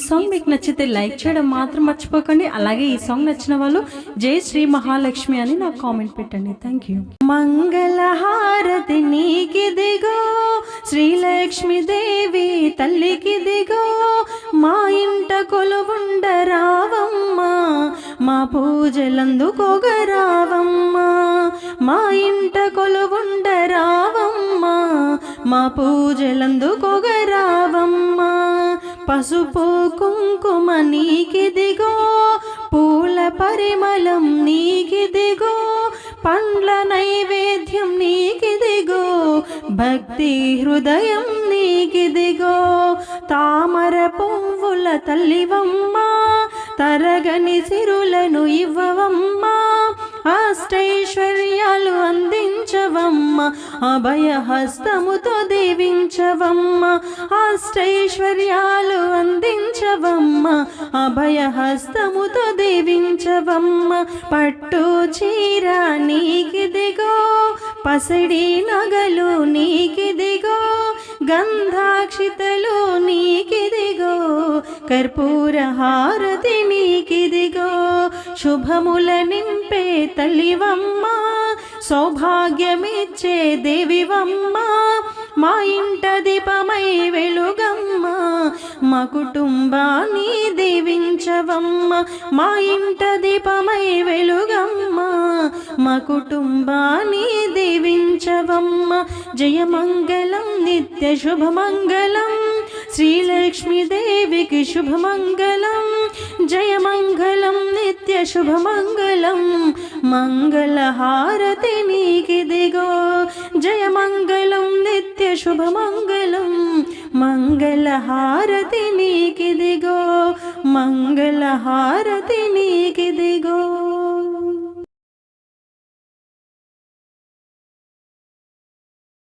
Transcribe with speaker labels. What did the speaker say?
Speaker 1: Song మీకు నచ్చితే like చేయడం మాత్రం మర్చిపోకండి. అలాగే ఈ సాంగ్ నచ్చిన వాళ్ళు జై శ్రీ మహాలక్ష్మి అని నాకు కామెంట్ పెట్టండి. Thank you. మంగళహారతి నీకిదిగో శ్రీలక్ష్మీదేవి తల్లికిదిగో, మా ఇంట కొలువుండరావమ్మ, మా పూజలందుకోగరావమ్మ, మా ఇంట కొలువుండరావమ్మ, మా పూజలందుకోగరావమ్మ. పసుపు కుంకుమ నీకిదిగో, పూల పరిమళం నీకిదిగో, పండ్ల నైవేద్యం నీకిదిగో, భక్తి హృదయం నీకిదిగో. తామర పువ్వుల తల్లివమ్మ, తరగని సిరులను ఇవ్వవమ్మ, అష్టైశ్వర్యాలు అందించవమ్మ, అభయహస్తముతో దీవించవమ్మ, అష్టైశ్వర్యాలు అందించవమ్మ, అభయహస్తముతో దీవించవమ్మ. పట్టు చీర నీకిదిగో, పసిడి నగలు నీకిదిగో, గంధాక్షితలు నీకిదిగో, కర్పూర హారతి నీకిదిగో. శుభముల నింపే తల్లివమ్మ, సౌభాగ్యమిచ్చే దేవివమ్మ, మా ఇంట దీపమై వెలుగమ్మ, మా కుటుంబాన్ని దీవించవమ్మ, మా ఇంట దీపమై వెలుగమ్మ, మా కుటుంబాన్ని దీవించవమ్మ. జయమంగళం నిత్య శుభమంగళం, శ్రీలక్ష్మీదేవికి శుభమంగళం, జయమంగళం నిత్య శుభమంగళం. మంగళహారతి నీకిదిగో, జయమంగళం నిత్య శుభమంగళం, మంగళహారతి నీకిదిగో, మంగళహారతి నీకిదిగో.